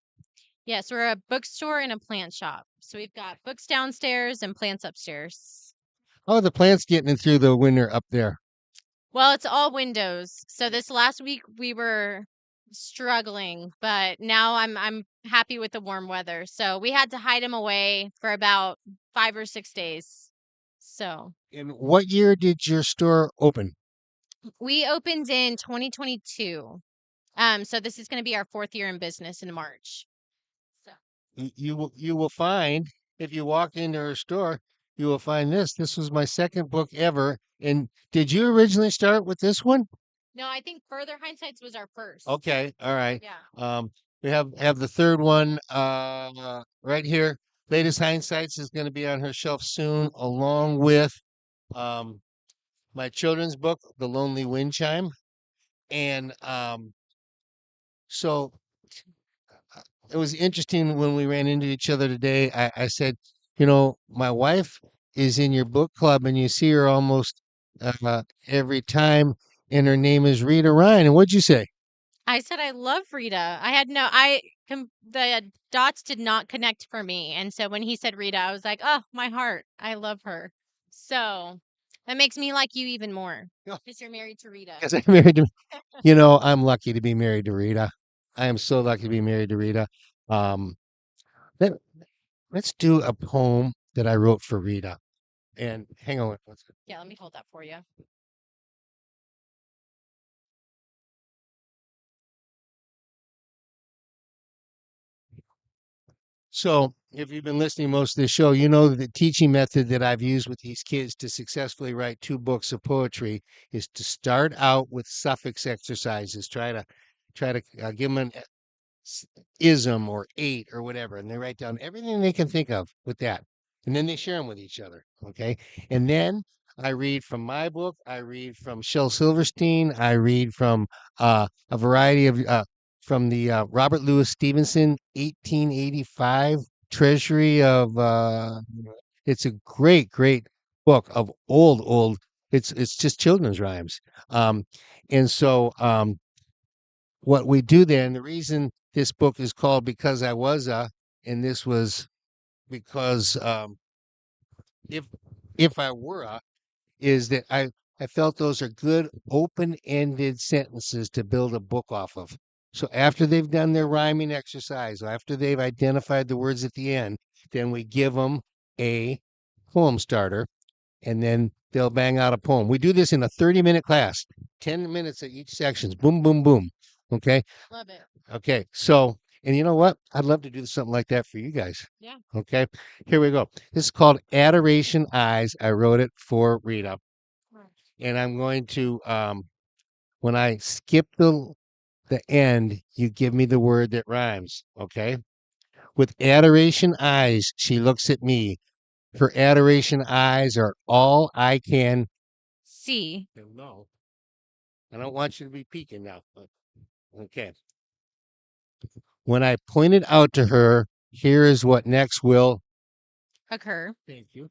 Yes, we're a bookstore and a plant shop. So we've got books downstairs and plants upstairs. How are the plants getting in through the winter up there? Well, it's all windows. So this last week we were struggling, but now I'm happy with the warm weather. So we had to hide them away for about 5 or 6 days. So And what year did your store open? we opened in 2022. So this is going to be our 4th year in business in March. So You will find, if you walk into her store, you will find this. This was my second book ever. And did you originally start with this one? no, I think Further Hindsights was our first. Okay, all right. Yeah. We have the third one right here. Latest Hindsights is going to be on her shelf soon, along with my children's book, The Lonely Wind Chime. And so it was interesting when we ran into each other today. I said, my wife is in your book club and you see her almost every time, and her name is Rita Ryan. And what'd you say? I said I love Rita. The dots did not connect for me. And so when he said Rita, I was like, oh, my heart. I love her. So that makes me like you even more because you're married to Rita. Because I'm married to, I'm lucky to be married to Rita. I am so lucky to be married to Rita. Let let's do a poem that I wrote for Rita. And hang on. Yeah, let me hold that for you. So, if you've been listening most of the show, you know the teaching method that I've used with these kids to successfully write 2 books of poetry is to start out with suffix exercises. Try to give them an ism or eight or whatever, and they write down everything they can think of with that, and then they share them with each other. Okay, and then I read from my book. I read from Shel Silverstein. I read from a variety of from the Robert Louis Stevenson 1885 Treasury of. It's a great book of old. It's just children's rhymes, and so what we do there, and the reason this book is called Because I Was a, and this was because if if I were a, is that I felt those are good open-ended sentences to build a book off of. So after they've done their rhyming exercise, after they've identified the words at the end, then we give them a poem starter, and then they'll bang out a poem. We do this in a 30-minute class, 10 minutes at each sections. Boom, boom, boom. Okay. Love it. Okay. So, and you know what? I'd love to do something like that for you guys. Yeah. Okay. Here we go. This is called Adoration Eyes. I wrote it for Rita. And I'm going to when I skip the end, you give me the word that rhymes. Okay. With adoration eyes, she looks at me. Her adoration eyes are all I can See. no. I don't want you to be peeking now. Okay. When I pointed out to her, here is what next will. Occur. Thank you.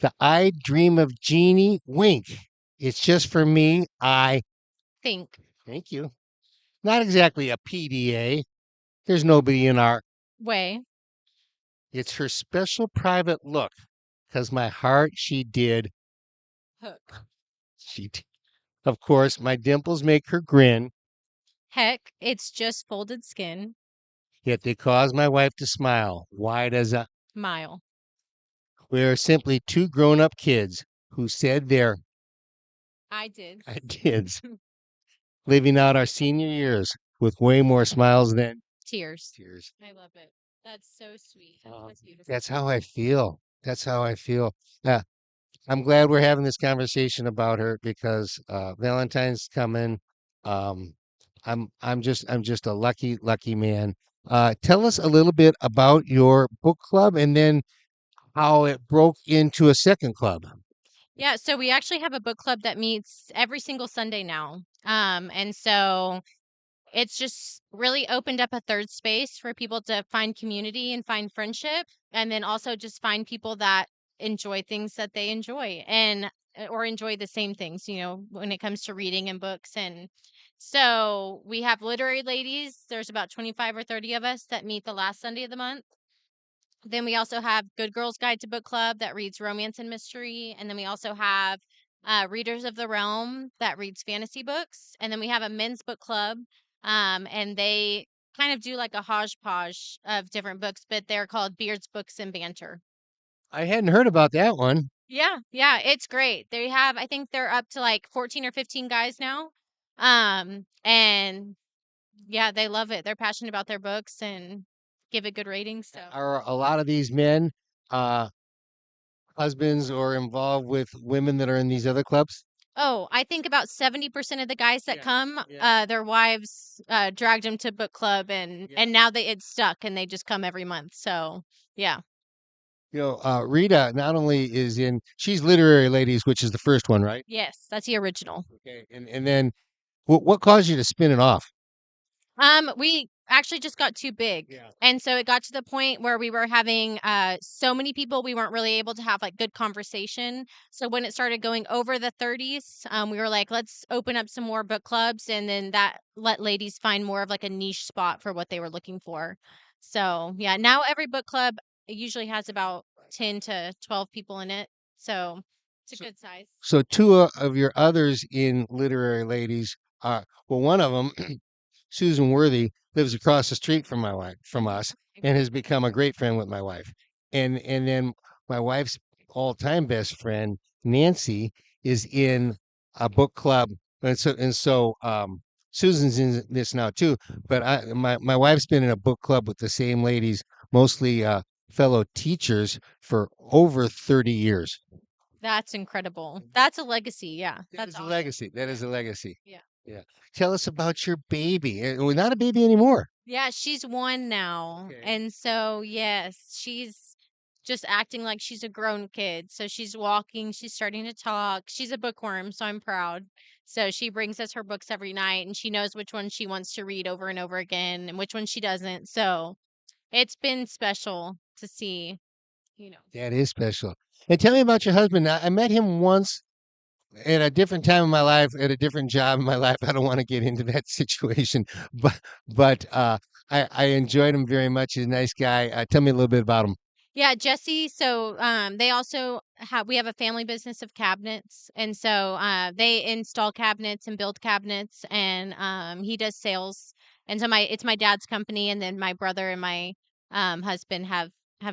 The I dream of Jeannie wink. It's just for me. I Think. thank you. Not exactly a PDA. There's nobody in our Way. It's her special private look. 'Cause my heart she did. Hook. She did. Of course, my dimples make her grin. Heck, it's just folded skin. Yet they cause my wife to smile, wide as a. Mile. We are simply 2 grown-up kids who said their I did. ideas, living out our senior years with way more smiles than Tears. tears. I love it. That's so sweet. That's beautiful. That's how I feel. That's how I feel. I'm glad we're having this conversation about her because Valentine's coming. Um, I'm just a lucky man. Tell us a little bit about your book club and then how it broke into a second club. Yeah, so we actually have a book club that meets every single Sunday now. And so it's just really opened up a third space for people to find community and find friendship, and then also just find people that enjoy things that they enjoy and or enjoy the same things, when it comes to reading and books. And so we have literary ladies. There's about 25 or 30 of us that meet the last Sunday of the month. Then we also have Good Girls Guide to Book Club that reads romance and mystery. And then we also have Readers of the Realm that reads fantasy books. And then we have a men's book club. And they kind of do like a hodgepodge of different books, but they're called Beards, Books, and Banter. I hadn't heard about that one. Yeah, it's great. I think they're up to like 14 or 15 guys now. And yeah, they love it. They're passionate about their books and give it good ratings. So Are a lot of these men husbands or involved with women that are in these other clubs? Oh, I think about 70% of the guys that come, yeah. their wives dragged them to book club, and now it's stuck, and they just come every month. So yeah. Rita not only she's Literary Ladies, which is the first one, right? Yes, that's the original. Okay, and then what caused you to spin it off? We actually just got too big. Yeah. And so it got to the point where we were having so many people, we weren't really able to have like good conversation. So when it started going over the 30s, we were like, let's open up some more book clubs, and then that let ladies find more of like a niche spot for what they were looking for. So yeah, now every book club usually has about 10 to 12 people in it. So it's a good size. So 2 of your others in Literary Ladies are, well, one of them, Susan Worthy, lives across the street from my wife, from us, and has become a great friend with my wife. and then my wife's all-time best friend Nancy is in a book club, and so Susan's in this now too. But my wife's been in a book club with the same ladies, mostly fellow teachers, for over 30 years. That's incredible. That's a legacy. Yeah. That That's is a awesome. legacy. That is a legacy. Yeah. Yeah. Tell us about your baby. Well, not a baby anymore. Yeah, she's 1 now. Okay. And so, yes, she's just acting like she's a grown kid. So she's walking, she's starting to talk. She's a bookworm, so I'm proud. So she brings us her books every night and she knows which one she wants to read over and over again and which one she doesn't. So it's been special to see, you know. That is special. And tell me about your husband. I met him once at a different time in my life, at a different job in my life. I don't want to get into that situation, but I enjoyed him very much. He's a nice guy. Tell me a little bit about him. Yeah, Jesse. So, they also we have a family business of cabinets, and so they install cabinets and build cabinets, and he does sales. And so it's my dad's company, and then my brother and my husband have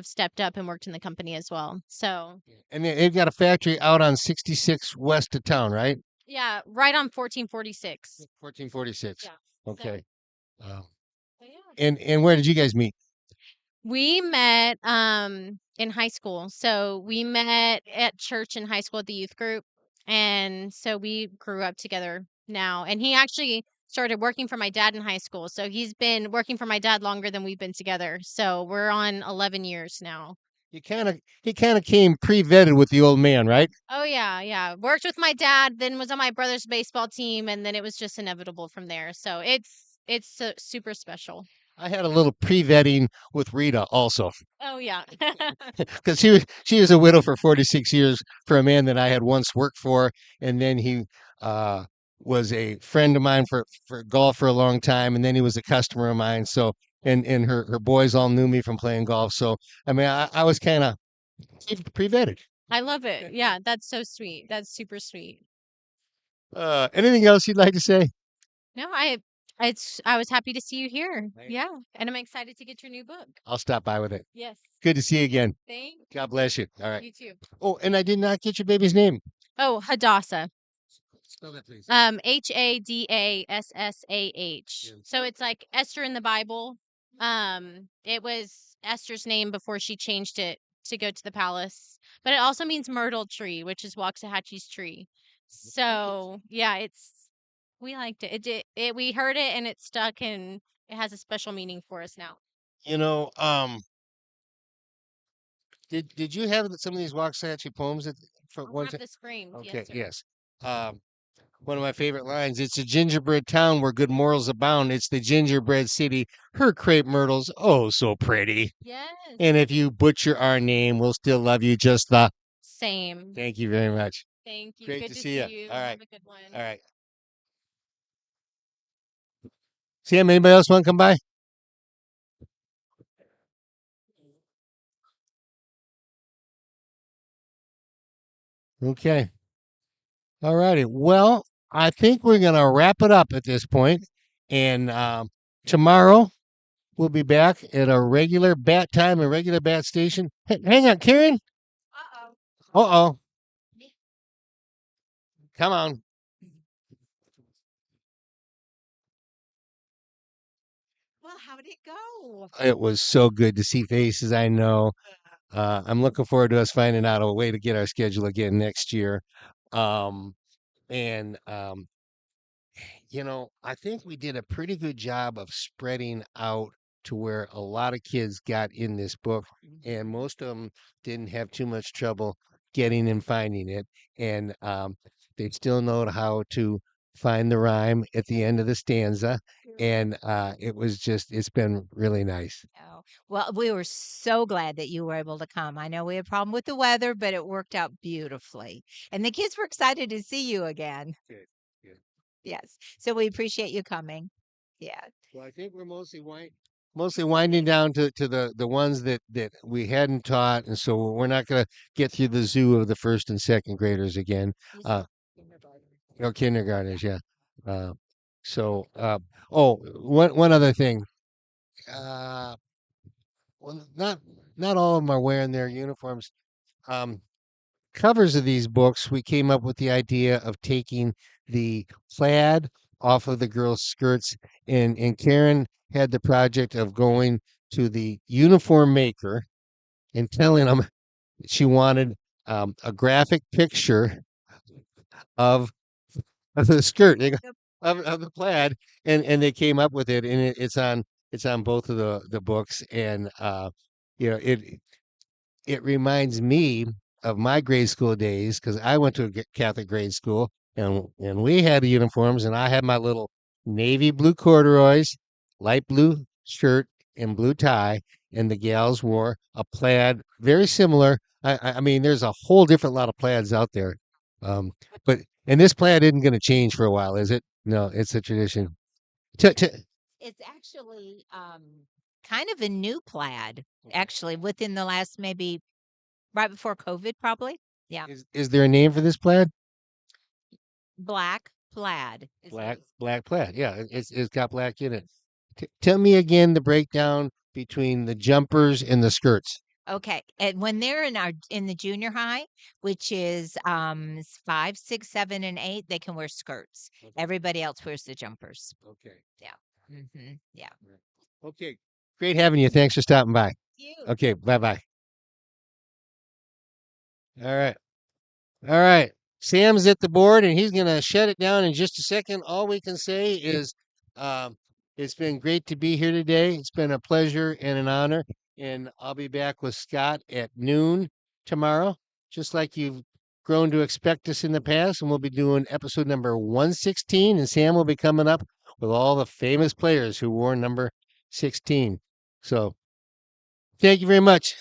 stepped up and worked in the company as well. So And they've got a factory out on 66 west of town, right? yeah, right on 1446. 1446. Yeah. So, Okay. so yeah. And where did you guys meet? We met in high school. So we met at church in high school at the youth group. And so we grew up together now. And he actually started working for my dad in high school. So he's been working for my dad longer than we've been together. So we're on 11 years now. He kind of came pre-vetted with the old man, right? Oh yeah, yeah. Worked with my dad, then was on my brother's baseball team, and then it was just inevitable from there. So it's super special. I had a little pre-vetting with Rita also, Oh yeah. because she was a widow for 46 years for a man that I had once worked for, and then he uh, was a friend of mine for golf for a long time, and then he was a customer of mine. So and her boys all knew me from playing golf. So I mean, I was kind of pre-vetted. I love it. Yeah, that's so sweet. That's super sweet. Anything else you'd like to say? No, I was happy to see you here. Thank Yeah, and I'm excited to get your new book. I'll stop by with it. Yes. Good to see you again. Thank God bless you. All right. you too. Oh, and I did not get your baby's name. Oh, Hadassah. Spell that, please. Hadassaah. Yeah. So it's like Esther in the Bible. It was Esther's name before she changed it to go to the palace. But it also means myrtle tree, which is Waxahachie's tree. So yeah, we liked it. We heard it and it stuck and it has a special meaning for us now. You know, did you have some of these Waxahachie poems from I'll one have time? the scream. Okay, Yes, sir. yes. One of my favorite lines. It's a gingerbread town where good morals abound. It's the gingerbread city. Her crepe myrtles, oh so pretty. Yes. And if you butcher our name, we'll still love you just the. Same. Thank you very much. Thank you. Great Good to to see ya. you. All right. Have a good one. All right. Sam, anybody else want to come by? Okay. All righty. Well, I think we're going to wrap it up at this point. And tomorrow we'll be back at a regular bat time, a regular bat station. Hey, hang on, Karen. Uh-oh. Uh-oh. Come on. Well, how did it go? It was so good to see faces I know. I'm looking forward to us finding out a way to get our schedule again next year. Um, and you know, I think we did a pretty good job of spreading out to where a lot of kids got in this book, and most of them didn't have too much trouble getting and finding it. And they still know how to find the rhyme at the end of the stanza. And it's been really nice. Oh, well, we were so glad that you were able to come. I know we had a problem with the weather, but it worked out beautifully. And the kids were excited to see you again. Good, good. Yes. So we appreciate you coming. Yeah. Well, I think we're mostly winding down to the ones that we hadn't taught, and so we're not going to get through the zoo of the first and second graders again. Kindergartners, yeah. One other thing. Well, not not all of them are wearing their uniforms. Covers of these books, we came up with the idea of taking the plaid off of the girls' skirts, and Karen had the project of going to the uniform maker and telling them she wanted a graphic picture of the skirt of the plaid, and they came up with it, and it's on both of the books, and it reminds me of my grade school days because I went to a Catholic grade school, and we had the uniforms, and I had my little navy blue corduroys, light blue shirt, and blue tie, and the gals wore a plaid very similar. I mean, there's a whole different lot of plaids out there, um, but and this plaid isn't going to change for a while, is it? No, it's a tradition. It's actually kind of a new plaid, actually, within the last maybe right before COVID, probably. Yeah. Is there a name for this plaid? Black plaid. Black plaid. Yeah, it's got black in it. Tell me again the breakdown between the jumpers and the skirts. Okay. And when they're in the junior high, which is 5, 6, 7, and 8, they can wear skirts. Everybody else wears the jumpers. Okay. Yeah. Yeah. Okay. Great having you. Thanks for stopping by. You. Okay. Bye-bye. All right. All right. Sam's at the board, and he's going to shut it down in just a second. All we can say is it's been great to be here today. It's been a pleasure and an honor. And I'll be back with Scott at noon tomorrow, just like you've grown to expect us in the past. And we'll be doing episode number 116. And Sam will be coming up with all the famous players who wore number 16. So thank you very much.